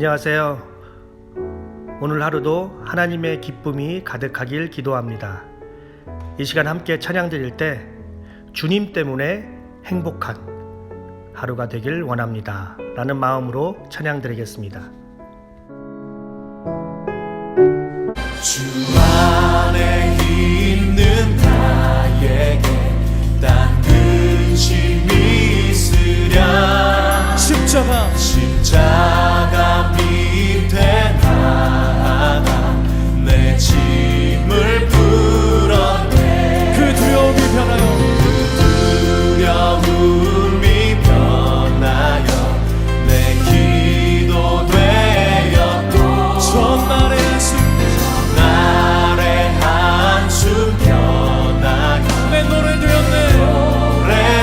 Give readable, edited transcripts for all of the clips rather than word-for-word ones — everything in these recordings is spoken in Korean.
안녕하세요. 오늘 하루도 하나님의 기쁨이 가득하길 기도합니다. 이 시간 함께 찬양 드릴 때 주님 때문에 행복한 하루가 되길 원합니다 라는 마음으로 찬양 드리겠습니다. 주 안에 있는 나에게 딴 근심이 있으랴. 십자가 밑에 나아가 내 짐을 풀었네. 그 두려움이 변하여 내 기도 되었고 전날의 한숨 변하여 내 노래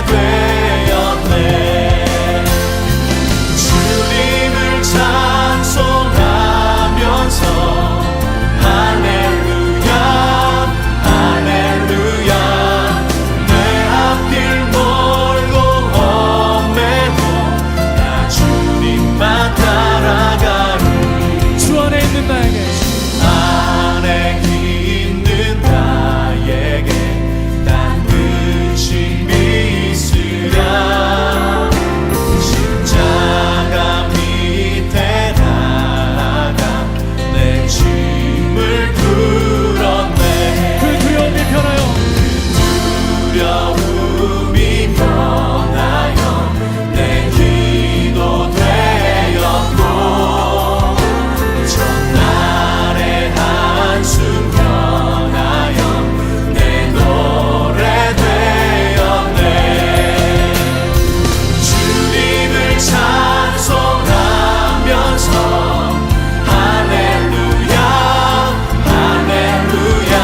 되었네. 주님을 찬송하면서 할렐루야 할렐루야. 내 앞길 멀고 험해도 나 주님만 따라가리. 주 안에 있는 나에게 난 근심이 있으랴. 십자가 밑에 나아가 내 짐을 풀었네. 그 두려움이 변하여 내 기도 되었고 전날의 한숨 변하여 내 노래 되었네. 주님을 찬송하면서 할렐루야 할렐루야.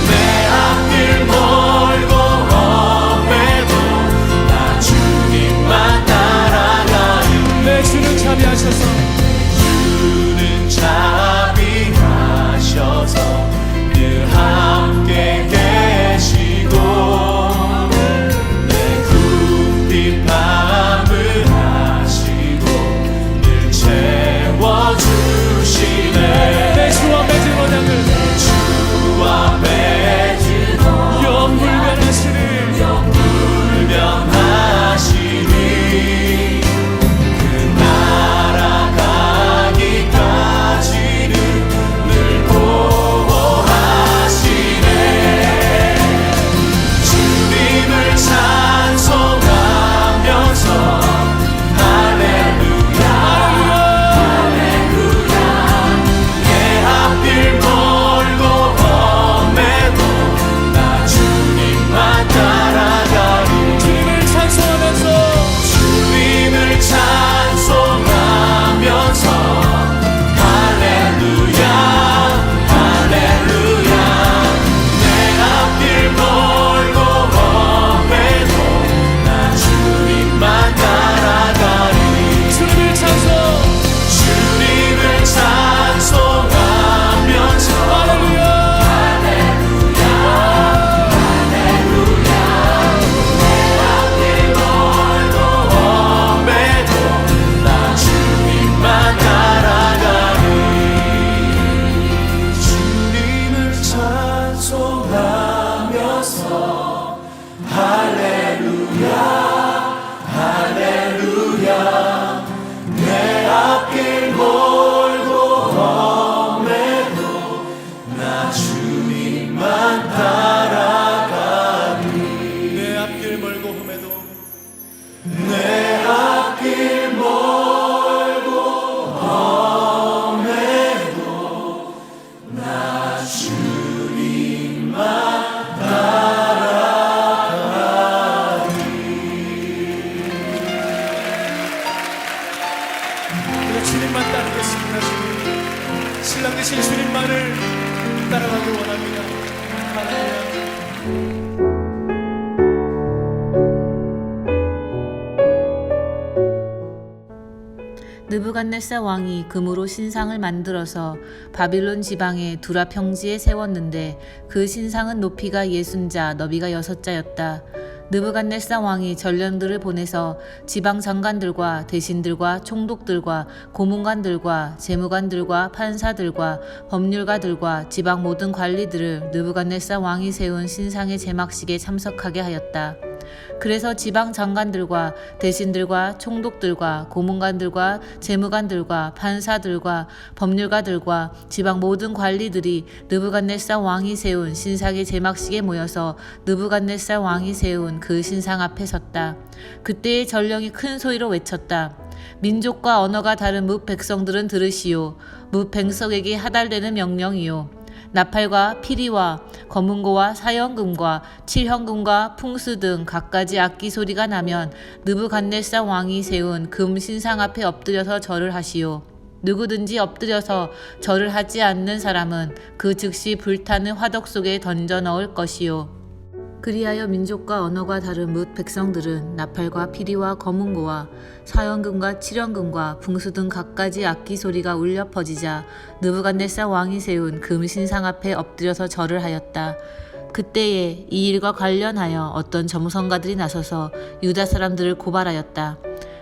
내 앞길 멀고 험해도 나 주님만 따라가리. 내 주는 자비하셔서 늘 함께 계시고 내 굽힌 밤을 하시고 늘 채워주시네. 내 주와 맺은 언약을 영불변하시니 그 날아가기까지는 늘 보호하시네. 주님을 찬송하면서 할렐루야 할렐루야. 내 앞길 멀고 험해도 나 주님만 따라가리. 주님을 찬송하면서 할렐루야 할렐루야. 내 앞길 멀고 험해도 나 주님만 따라가리. 주님을 찬송하면서 할렐루야 할렐루야 할렐루야. 내 앞길 멀고 험해도 나 주님만 따라가리. 주님을 찬송하면서 할렐루야 할렐루야. 내 앞길 멀고 험해도 나 주님만 따라가리. 내 앞길 멀고 험해도 내 앞길 멀고 험해도 나 주님만 따라가리. 우리가 주님만 따르겠습니다. 신랑 되신 주님만을 따라가길 원합니다. 할렐루야. 느부갓네살 왕이 금으로 신상을 만들어서 바빌론 지방의 두라 평지에 세웠는데 그 신상은 높이가 60자, 너비가 6자였다. 느부갓네살 왕이 전령들을 보내서 지방 장관들과 대신들과 총독들과 고문관들과 재무관들과 판사들과 법률가들과 지방 모든 관리들을 느부갓네살 왕이 세운 신상의 제막식에 참석하게 하였다. 그래서 지방 장관들과 대신들과 총독들과 고문관들과 재무관들과 판사들과 법률가들과 지방 모든 관리들이 느부갓네살 왕이 세운 신상의 제막식에 모여서 느부갓네살 왕이 세운 그 신상 앞에 섰다. 그때의 전령이 큰 소리로 외쳤다. 민족과 언어가 다른 뭇 백성들은 들으시오. 뭇 백성에게 하달되는 명령이요. 나팔과 피리와 검은고와 사형금과 칠형금과 풍수 등 갖가지 악기 소리가 나면 느부갓네살 왕이 세운 금 신상 앞에 엎드려서 절을 하시오. 누구든지 엎드려서 절을 하지 않는 사람은 그 즉시 불타는 화덕 속에 던져 넣을 것이요. 그리하여 민족과 언어가 다른 뭇 백성들은 나팔과 피리와 검은고와 사형금과 칠형금과 풍수 등 갖가지 악기 소리가 울려 퍼지자 느부갓네살 왕이 세운 금 신상 앞에 엎드려서 절을 하였다. 그때에 이 일과 관련하여 어떤 점성가들이 나서서 유다 사람들을 고발하였다.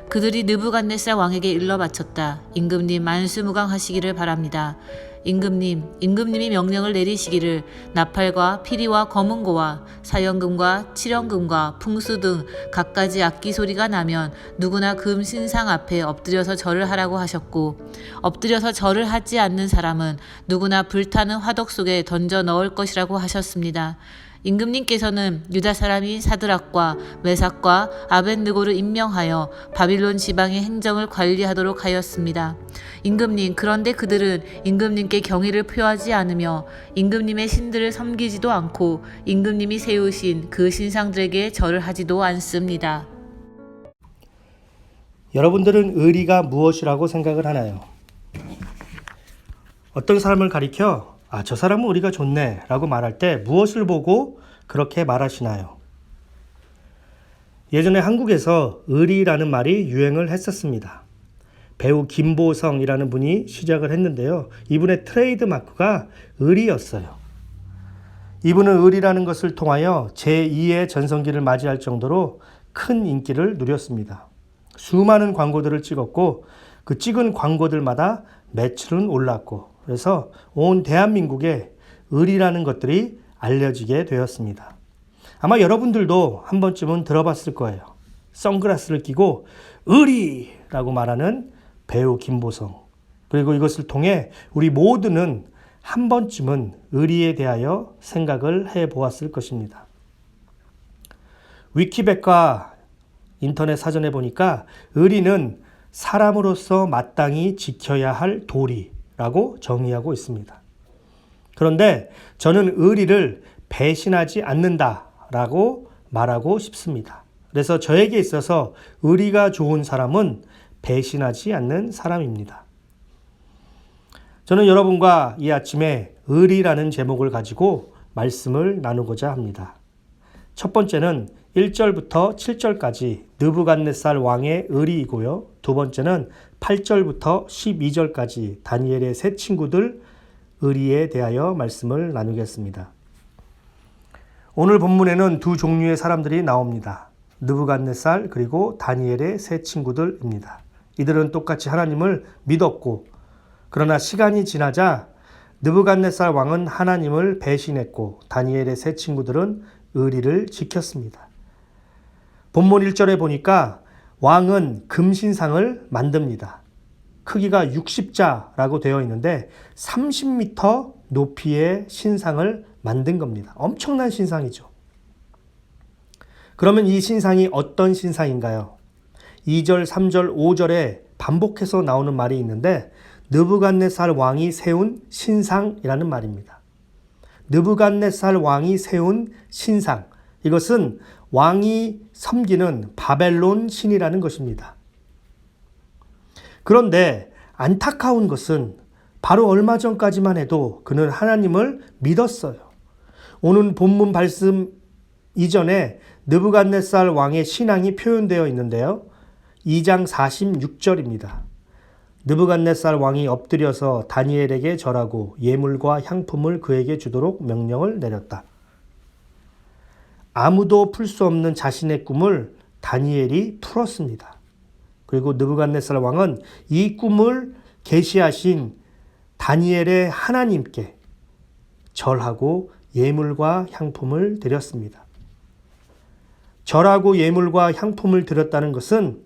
그들이 느부갓네살 왕에게 일러 바쳤다. 임금님 만수무강하시기를 바랍니다. 임금님이 명령을 내리시기를 나팔과 피리와 검은고와 사형금과 칠형금과 풍수 등 갖가지 악기 소리가 나면 누구나 금 신상 앞에 엎드려서 절을 하라고 하셨고 엎드려서 절을 하지 않는 사람은 누구나 불타는 화덕 속에 던져 넣을 것이라고 하셨습니다. 임금님께서는 유다 사람인 사드락과 메삭과 아벳느고를 임명하여 바빌론 지방의 행정을 관리하도록 하였습니다. 임금님, 그런데 그들은 임금님께 경의를 표하지 않으며 임금님의 신들을 섬기지도 않고 임금님이 세우신 그 신상들에게 절을 하지도 않습니다. 여러분들은 의리가 무엇이라고 생각을 하나요? 어떤 사람을 가리켜 저 사람은 의리가 좋네 라고 말할 때 무엇을 보고 그렇게 말하시나요? 예전에 한국에서 의리라는 말이 유행을 했었습니다. 배우 김보성이라는 분이 시작을 했는데요. 이분의 트레이드 마크가 의리였어요. 이분은 의리라는 것을 통하여 제2의 전성기를 맞이할 정도로 큰 인기를 누렸습니다. 수많은 광고들을 찍었고 그 찍은 광고들마다 매출은 올랐고 그래서 온 대한민국에 의리라는 것들이 알려지게 되었습니다. 아마 여러분들도 한 번쯤은 들어봤을 거예요. 선글라스를 끼고 의리라고 말하는 배우 김보성. 그리고 이것을 통해 우리 모두는 한 번쯤은 의리에 대하여 생각을 해보았을 것입니다. 위키백과 인터넷 사전에 보니까 의리는 사람으로서 마땅히 지켜야 할 도리라고 정의하고 있습니다. 그런데 저는 의리를 배신하지 않는다라고 말하고 싶습니다. 그래서 저에게 있어서 의리가 좋은 사람은 배신하지 않는 사람입니다. 저는 여러분과 이 아침에 의리라는 제목을 가지고 말씀을 나누고자 합니다. 첫 번째는 1절부터 7절까지 느부갓네살 왕의 의리이고요. 두 번째는 8절부터 12절까지 다니엘의 세 친구들 의리에 대하여 말씀을 나누겠습니다. 오늘 본문에는 두 종류의 사람들이 나옵니다. 느부갓네살 그리고 다니엘의 세 친구들입니다. 이들은 똑같이 하나님을 믿었고 그러나 시간이 지나자 느부갓네살 왕은 하나님을 배신했고 다니엘의 세 친구들은 의리를 지켰습니다. 본문 1절에 보니까 왕은 금신상을 만듭니다. 크기가 60자라고 되어 있는데 30m 높이의 신상을 만든 겁니다. 엄청난 신상이죠. 그러면 이 신상이 어떤 신상인가요? 2절, 3절, 5절에 반복해서 나오는 말이 있는데 느부갓네살 왕이 세운 신상이라는 말입니다. 느부갓네살 왕이 세운 신상, 이것은 왕이 섬기는 바벨론 신이라는 것입니다. 그런데 안타까운 것은 바로 얼마 전까지만 해도 그는 하나님을 믿었어요. 오늘 본문 말씀 이전에 느부갓네살 왕의 신앙이 표현되어 있는데요. 2장 46절입니다. 느부갓네살 왕이 엎드려서 다니엘에게 절하고 예물과 향품을 그에게 주도록 명령을 내렸다. 아무도 풀 수 없는 자신의 꿈을 다니엘이 풀었습니다. 그리고 느부갓네살 왕은 이 꿈을 계시하신 다니엘의 하나님께 절하고 예물과 향품을 드렸습니다. 절하고 예물과 향품을 드렸다는 것은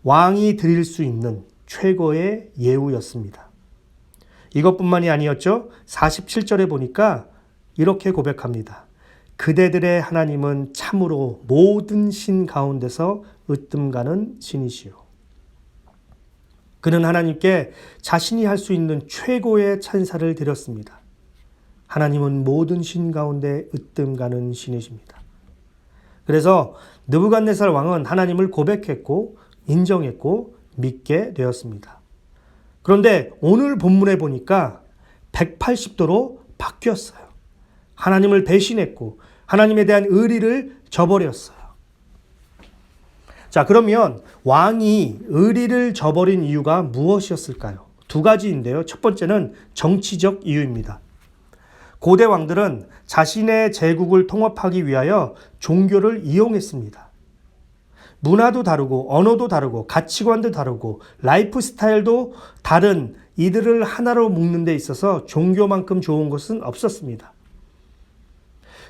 왕이 드릴 수 있는 최고의 예우였습니다. 이것뿐만이 아니었죠. 47절에 보니까 이렇게 고백합니다. 그대들의 하나님은 참으로 모든 신 가운데서 으뜸가는 신이시요. 그는 하나님께 자신이 할 수 있는 최고의 찬사를 드렸습니다. 하나님은 모든 신 가운데 으뜸가는 신이십니다. 그래서 느부갓네살 왕은 하나님을 고백했고 인정했고 믿게 되었습니다. 그런데 오늘 본문에 보니까 180도로 바뀌었어요. 하나님을 배신했고 하나님에 대한 의리를 저버렸어요. 자, 그러면 왕이 의리를 저버린 이유가 무엇이었을까요? 두 가지인데요. 첫 번째는 정치적 이유입니다. 고대 왕들은 자신의 제국을 통합하기 위하여 종교를 이용했습니다. 문화도 다르고 언어도 다르고 가치관도 다르고 라이프 스타일도 다른 이들을 하나로 묶는 데 있어서 종교만큼 좋은 것은 없었습니다.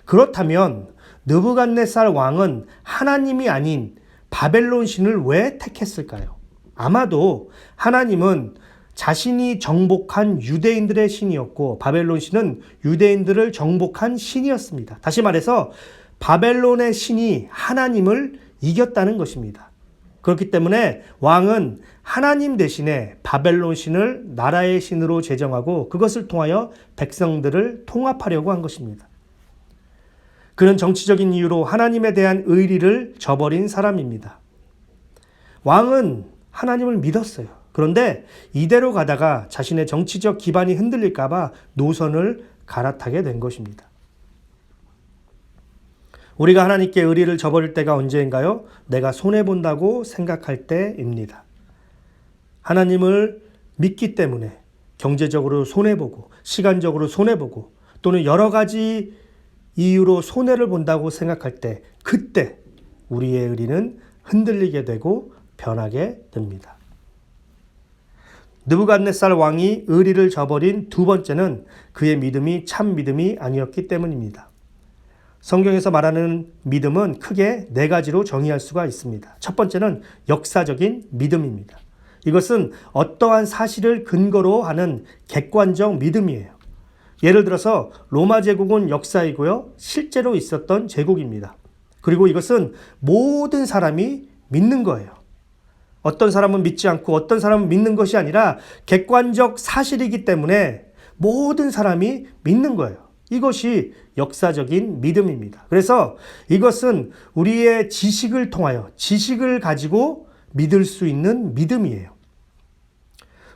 그렇다면 느부갓네살 왕은 하나님이 아닌 바벨론 신을 왜 택했을까요? 아마도 하나님은 자신이 정복한 유대인들의 신이었고 바벨론 신은 유대인들을 정복한 신이었습니다. 다시 말해서 바벨론의 신이 하나님을 이겼다는 것입니다. 그렇기 때문에 왕은 하나님 대신에 바벨론 신을 나라의 신으로 제정하고 그것을 통하여 백성들을 통합하려고 한 것입니다. 그는 정치적인 이유로 하나님에 대한 의리를 저버린 사람입니다. 왕은 하나님을 믿었어요. 그런데 이대로 가다가 자신의 정치적 기반이 흔들릴까 봐 노선을 갈아타게 된 것입니다. 우리가 하나님께 의리를 저버릴 때가 언제인가요? 내가 손해본다고 생각할 때입니다. 하나님을 믿기 때문에 경제적으로 손해보고 시간적으로 손해보고 또는 여러 가지 이유로 손해를 본다고 생각할 때 그때 우리의 의리는 흔들리게 되고 변하게 됩니다. 느부갓네살 왕이 의리를 저버린 두 번째는 그의 믿음이 참 믿음이 아니었기 때문입니다. 성경에서 말하는 믿음은 크게 네 가지로 정의할 수가 있습니다. 첫 번째는 역사적인 믿음입니다. 이것은 어떠한 사실을 근거로 하는 객관적 믿음이에요. 예를 들어서 로마 제국은 역사이고요. 실제로 있었던 제국입니다. 그리고 이것은 모든 사람이 믿는 거예요. 어떤 사람은 믿지 않고 어떤 사람은 믿는 것이 아니라 객관적 사실이기 때문에 모든 사람이 믿는 거예요. 이것이 역사적인 믿음입니다. 그래서 이것은 우리의 지식을 통하여 지식을 가지고 믿을 수 있는 믿음이에요.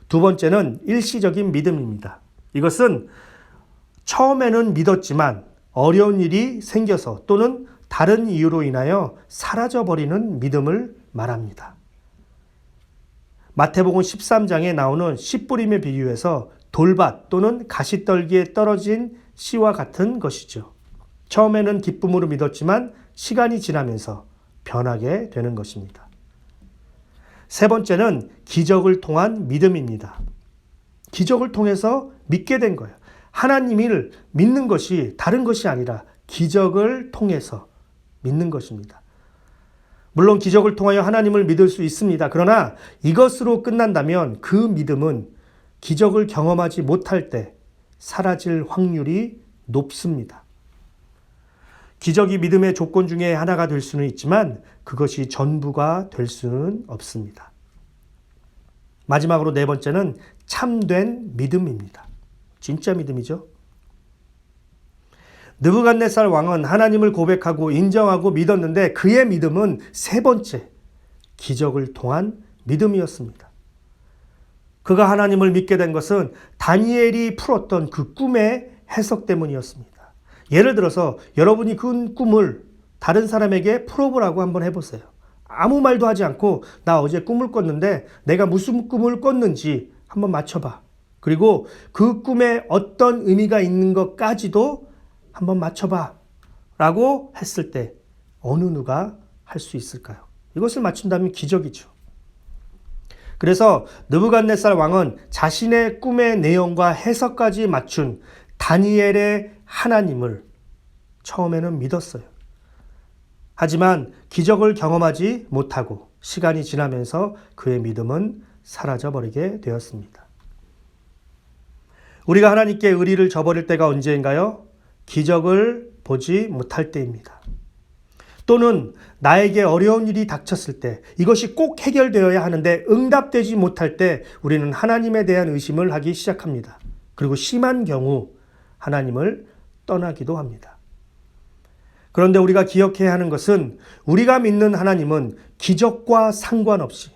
두 번째는 일시적인 믿음입니다. 이것은 처음에는 믿었지만 어려운 일이 생겨서 또는 다른 이유로 인하여 사라져버리는 믿음을 말합니다. 마태복음 13장에 나오는 씨 뿌림의 비유에서 돌밭 또는 가시떨기에 떨어진 씨와 같은 것이죠. 처음에는 기쁨으로 믿었지만 시간이 지나면서 변하게 되는 것입니다. 세 번째는 기적을 통한 믿음입니다. 기적을 통해서 믿게 된 거예요. 하나님을 믿는 것이 다른 것이 아니라 기적을 통해서 믿는 것입니다. 물론 기적을 통하여 하나님을 믿을 수 있습니다. 그러나 이것으로 끝난다면 그 믿음은 기적을 경험하지 못할 때 사라질 확률이 높습니다. 기적이 믿음의 조건 중에 하나가 될 수는 있지만 그것이 전부가 될 수는 없습니다. 마지막으로 네 번째는 참된 믿음입니다. 진짜 믿음이죠. 느부갓네살 왕은 하나님을 고백하고 인정하고 믿었는데 그의 믿음은 세 번째 기적을 통한 믿음이었습니다. 그가 하나님을 믿게 된 것은 다니엘이 풀었던 그 꿈의 해석 때문이었습니다. 예를 들어서 여러분이 그 꿈을 다른 사람에게 풀어보라고 한번 해보세요. 아무 말도 하지 않고 나 어제 꿈을 꿨는데 내가 무슨 꿈을 꿨는지 한번 맞춰봐. 그리고 그 꿈에 어떤 의미가 있는 것까지도 한번 맞춰봐 라고 했을 때 어느 누가 할 수 있을까요? 이것을 맞춘다면 기적이죠. 그래서 느부갓네살 왕은 자신의 꿈의 내용과 해석까지 맞춘 다니엘의 하나님을 처음에는 믿었어요. 하지만 기적을 경험하지 못하고 시간이 지나면서 그의 믿음은 사라져버리게 되었습니다. 우리가 하나님께 의리를 저버릴 때가 언제인가요? 기적을 보지 못할 때입니다. 또는 나에게 어려운 일이 닥쳤을 때, 이것이 꼭 해결되어야 하는데 응답되지 못할 때 우리는 하나님에 대한 의심을 하기 시작합니다. 그리고 심한 경우 하나님을 떠나기도 합니다. 그런데 우리가 기억해야 하는 것은 우리가 믿는 하나님은 기적과 상관없이,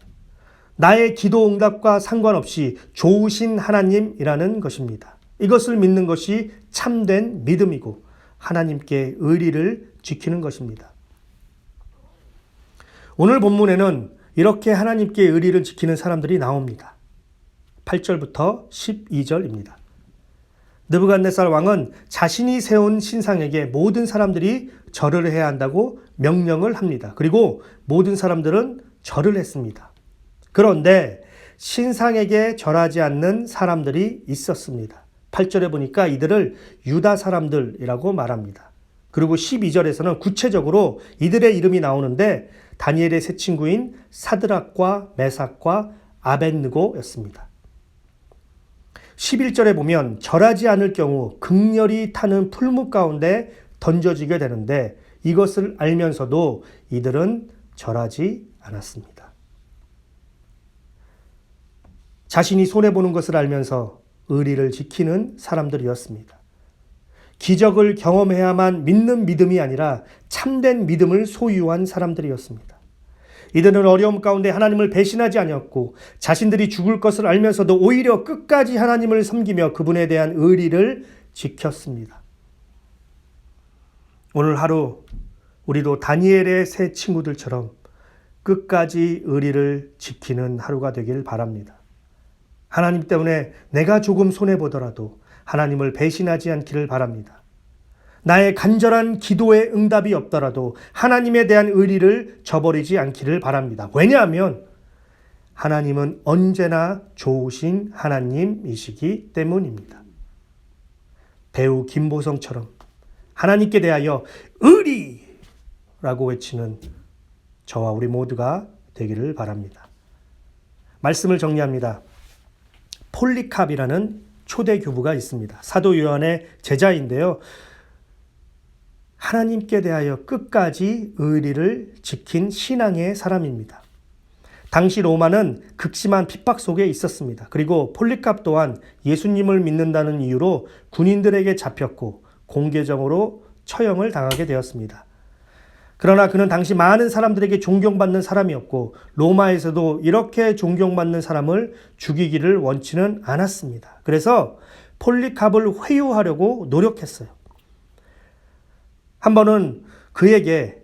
나의 기도 응답과 상관없이 좋으신 하나님이라는 것입니다. 이것을 믿는 것이 참된 믿음이고 하나님께 의리를 지키는 것입니다. 오늘 본문에는 이렇게 하나님께 의리를 지키는 사람들이 나옵니다. 8절부터 12절입니다. 느부갓네살 왕은 자신이 세운 신상에게 모든 사람들이 절을 해야 한다고 명령을 합니다. 그리고 모든 사람들은 절을 했습니다. 그런데 신상에게 절하지 않는 사람들이 있었습니다. 8절에 보니까 이들을 유다 사람들이라고 말합니다. 그리고 12절에서는 구체적으로 이들의 이름이 나오는데 다니엘의 세 친구인 사드락과 메삭과 아벳느고였습니다. 11절에 보면 절하지 않을 경우 극렬히 타는 풀무 가운데 던져지게 되는데 이것을 알면서도 이들은 절하지 않았습니다. 자신이 손해보는 것을 알면서 의리를 지키는 사람들이었습니다. 기적을 경험해야만 믿는 믿음이 아니라 참된 믿음을 소유한 사람들이었습니다. 이들은 어려움 가운데 하나님을 배신하지 아니었고 자신들이 죽을 것을 알면서도 오히려 끝까지 하나님을 섬기며 그분에 대한 의리를 지켰습니다. 오늘 하루 우리도 다니엘의 세 친구들처럼 끝까지 의리를 지키는 하루가 되길 바랍니다. 하나님 때문에 내가 조금 손해보더라도 하나님을 배신하지 않기를 바랍니다. 나의 간절한 기도의 응답이 없더라도 하나님에 대한 의리를 저버리지 않기를 바랍니다. 왜냐하면 하나님은 언제나 좋으신 하나님이시기 때문입니다. 배우 김보성처럼 하나님께 대하여 의리라고 외치는 저와 우리 모두가 되기를 바랍니다. 말씀을 정리합니다. 폴리캅이라는 초대 교부가 있습니다. 사도 요한의 제자인데요. 하나님께 대하여 끝까지 의리를 지킨 신앙의 사람입니다. 당시 로마는 극심한 핍박 속에 있었습니다. 그리고 폴리캅 또한 예수님을 믿는다는 이유로 군인들에게 잡혔고 공개적으로 처형을 당하게 되었습니다. 그러나 그는 당시 많은 사람들에게 존경받는 사람이었고 로마에서도 이렇게 존경받는 사람을 죽이기를 원치는 않았습니다. 그래서 폴리캅을 회유하려고 노력했어요. 한 번은 그에게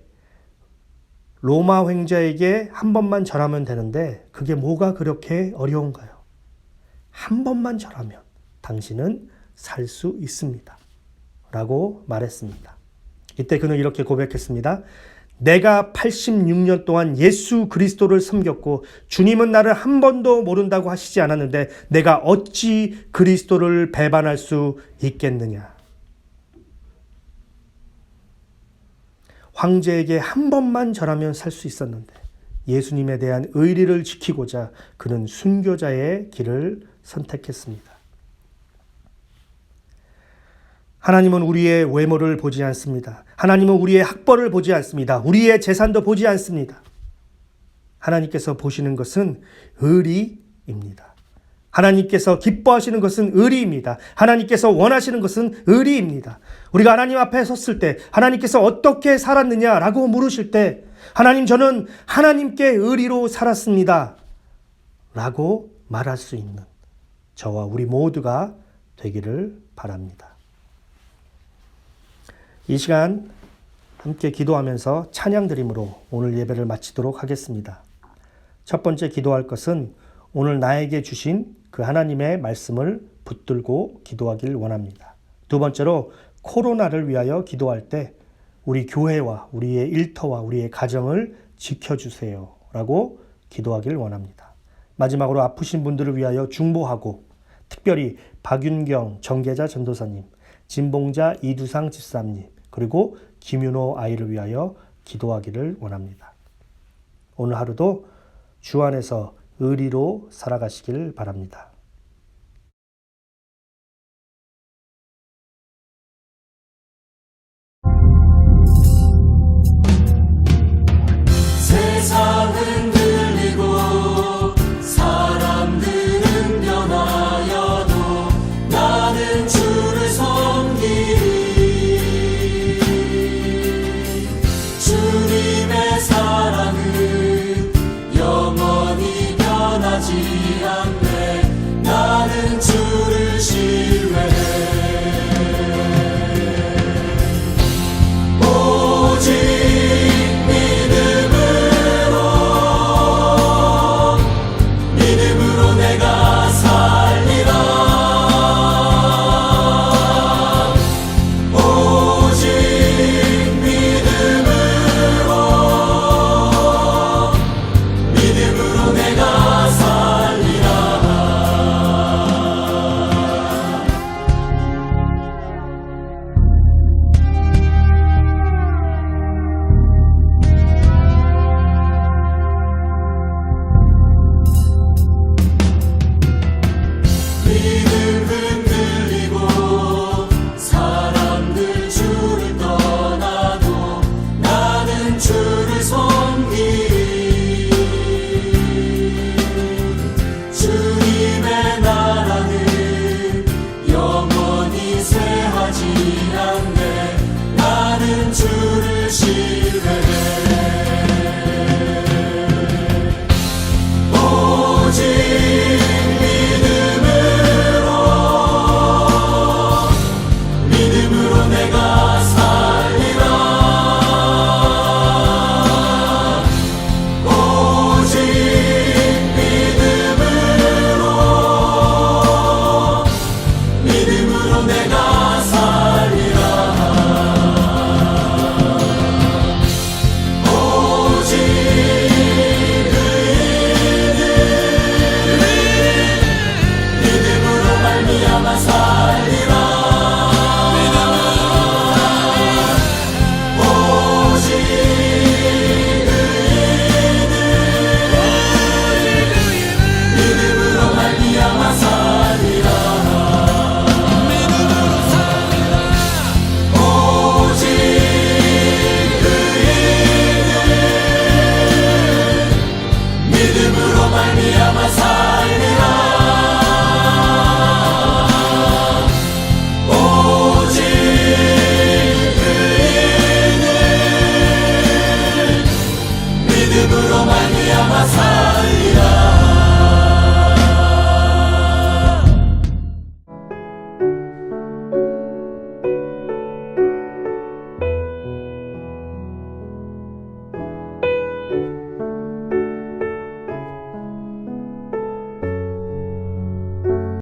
로마 횡자에게 한 번만 절하면 되는데 그게 뭐가 그렇게 어려운가요? 한 번만 절하면 당신은 살 수 있습니다. 라고 말했습니다. 이때 그는 이렇게 고백했습니다. 내가 86년 동안 예수 그리스도를 섬겼고 주님은 나를 한 번도 모른다고 하시지 않았는데 내가 어찌 그리스도를 배반할 수 있겠느냐. 황제에게 한 번만 절하면 살 수 있었는데 예수님에 대한 의리를 지키고자 그는 순교자의 길을 선택했습니다. 하나님은 우리의 외모를 보지 않습니다. 하나님은 우리의 학벌을 보지 않습니다. 우리의 재산도 보지 않습니다. 하나님께서 보시는 것은 의리입니다. 하나님께서 기뻐하시는 것은 의리입니다. 하나님께서 원하시는 것은 의리입니다. 우리가 하나님 앞에 섰을 때 하나님께서 어떻게 살았느냐라고 물으실 때 하나님 저는 하나님께 의리로 살았습니다. 라고 말할 수 있는 저와 우리 모두가 되기를 바랍니다. 이 시간 함께 기도하면서 찬양 드림으로 오늘 예배를 마치도록 하겠습니다. 첫 번째 기도할 것은 오늘 나에게 주신 그 하나님의 말씀을 붙들고 기도하길 원합니다. 두 번째로 코로나를 위하여 기도할 때 우리 교회와 우리의 일터와 우리의 가정을 지켜주세요 라고 기도하길 원합니다. 마지막으로 아프신 분들을 위하여 중보하고 특별히 박윤경 정계자 전도사님, 진봉자 이두상 집사님, 그리고 김윤호 아이를 위하여 기도하기를 원합니다. 오늘 하루도 주 안에서 의리로 살아가시길 바랍니다.